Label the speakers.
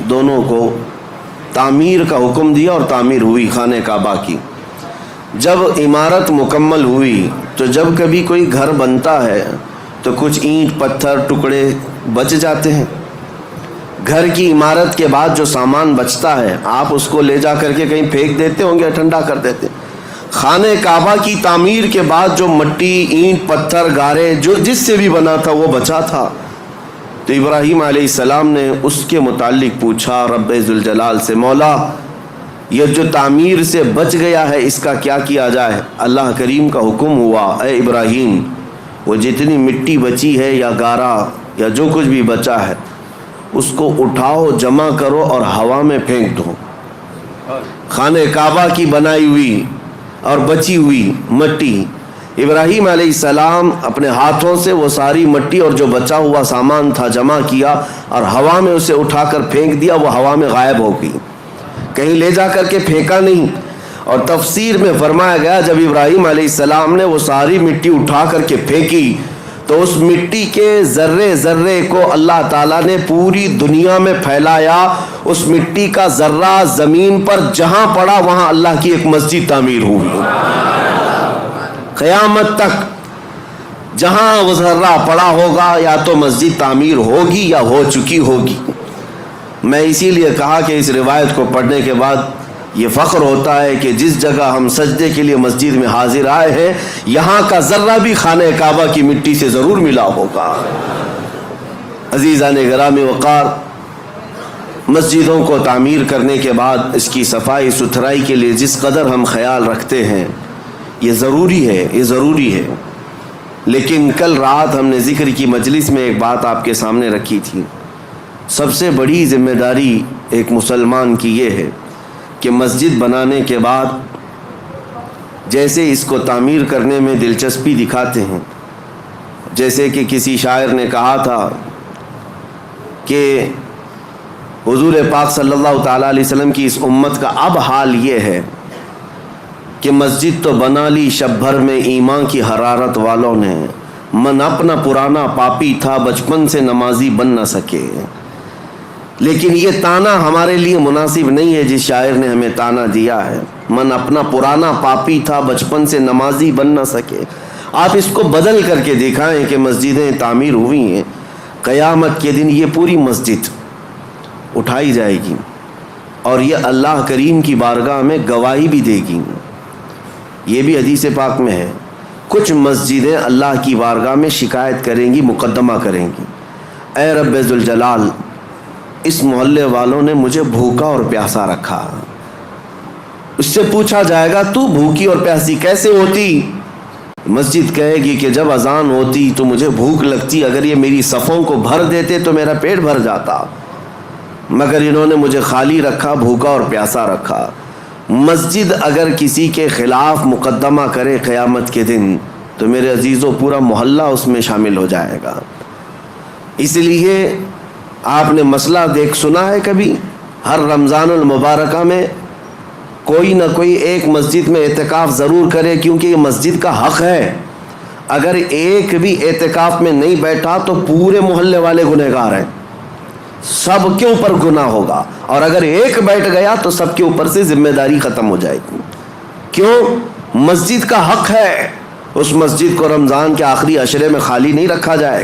Speaker 1: دونوں کو تعمیر کا حکم دیا اور تعمیر ہوئی خانہ کعبہ کی۔ جب عمارت مکمل ہوئی تو جب کبھی کوئی گھر بنتا ہے تو کچھ اینٹ پتھر ٹکڑے بچ جاتے ہیں۔ گھر کی عمارت کے بعد جو سامان بچتا ہے آپ اس کو لے جا کر کے کہیں پھینک دیتے ہوں گے، ٹھنڈا کر دیتے۔ خانہ کعبہ کی تعمیر کے بعد جو مٹی، اینٹ، پتھر، گارے جو جس سے بھی بنا تھا وہ بچا تھا، تو ابراہیم علیہ السلام نے اس کے متعلق پوچھا رب ذوالجلال سے، مولا یہ جو تعمیر سے بچ گیا ہے اس کا کیا کیا جائے؟ اللہ کریم کا حکم ہوا، اے ابراہیم وہ جتنی مٹی بچی ہے یا گارا یا جو کچھ بھی بچا ہے اس کو اٹھاؤ، جمع کرو اور ہوا میں پھینک دو۔ خانہ کعبہ کی بنائی ہوئی اور بچی ہوئی مٹی، ابراہیم علیہ السلام اپنے ہاتھوں سے وہ ساری مٹی اور جو بچا ہوا سامان تھا جمع کیا اور ہوا میں اسے اٹھا کر پھینک دیا، وہ ہوا میں غائب ہو گئی، کہیں لے جا کر کے پھینکا نہیں۔ اور تفسیر میں فرمایا گیا جب ابراہیم علیہ السلام نے وہ ساری مٹی اٹھا کر کے پھینکی تو اس مٹی کے ذرے ذرے کو اللہ تعالیٰ نے پوری دنیا میں پھیلایا۔ اس مٹی کا ذرہ زمین پر جہاں پڑا وہاں اللہ کی ایک مسجد تعمیر ہوئی۔ قیامت تک جہاں وہ ذرہ پڑا ہوگا یا تو مسجد تعمیر ہوگی یا ہو چکی ہوگی۔ میں اسی لیے کہا کہ اس روایت کو پڑھنے کے بعد یہ فخر ہوتا ہے کہ جس جگہ ہم سجدے کے لیے مسجد میں حاضر آئے ہیں یہاں کا ذرہ بھی خانہ کعبہ کی مٹی سے ضرور ملا ہوگا۔ عزیزان گرامی وقار، مسجدوں کو تعمیر کرنے کے بعد اس کی صفائی ستھرائی کے لیے جس قدر ہم خیال رکھتے ہیں یہ ضروری ہے، لیکن کل رات ہم نے ذکر کی مجلس میں ایک بات آپ کے سامنے رکھی تھی۔ سب سے بڑی ذمہ داری ایک مسلمان کی یہ ہے کہ مسجد بنانے کے بعد جیسے اس کو تعمیر کرنے میں دلچسپی دکھاتے ہیں، جیسے کہ کسی شاعر نے کہا تھا کہ حضور پاک صلی اللہ تعالیٰ علیہ وسلم کی اس امت کا اب حال یہ ہے کہ مسجد تو بنا لی شب بھر میں ایمان کی حرارت والوں نے، من اپنا پرانا پاپی تھا بچپن سے نمازی بن نہ سکے۔ لیکن یہ تانا ہمارے لیے مناسب نہیں ہے جس شاعر نے ہمیں تانا دیا ہے، من اپنا پرانا پاپی تھا بچپن سے نمازی بن نہ سکے۔ آپ اس کو بدل کر کے دکھائیں کہ مسجدیں تعمیر ہوئی ہیں، قیامت کے دن یہ پوری مسجد اٹھائی جائے گی اور یہ اللہ کریم کی بارگاہ میں گواہی بھی دے گی۔ یہ بھی حدیث پاک میں ہے، کچھ مسجدیں اللہ کی بارگاہ میں شکایت کریں گی، مقدمہ کریں گی، اے رب ذوالجلال اس محلے والوں نے مجھے بھوکا اور پیاسا رکھا۔ اس سے پوچھا جائے گا تو بھوکی اور پیاسی کیسے ہوتی؟ مسجد کہے گی کہ جب اذان ہوتی تو مجھے بھوک لگتی، اگر یہ میری صفوں کو بھر دیتے تو میرا پیٹ بھر جاتا، مگر انہوں نے مجھے خالی رکھا، بھوکا اور پیاسا رکھا۔ مسجد اگر کسی کے خلاف مقدمہ کرے قیامت کے دن تو میرے عزیزوں پورا محلہ اس میں شامل ہو جائے گا۔ اس لیے آپ نے مسئلہ سنا ہے کبھی؟ ہر رمضان المبارکہ میں کوئی نہ کوئی ایک مسجد میں اعتکاف ضرور کرے، کیونکہ یہ مسجد کا حق ہے۔ اگر ایک بھی اعتکاف میں نہیں بیٹھا تو پورے محلے والے گنہگار ہیں، سب کے اوپر گناہ ہوگا، اور اگر ایک بیٹھ گیا تو سب کے اوپر سے ذمہ داری ختم ہو جائے گی۔ کیوں؟ مسجد کا حق ہے، اس مسجد کو رمضان کے آخری عشرے میں خالی نہیں رکھا جائے۔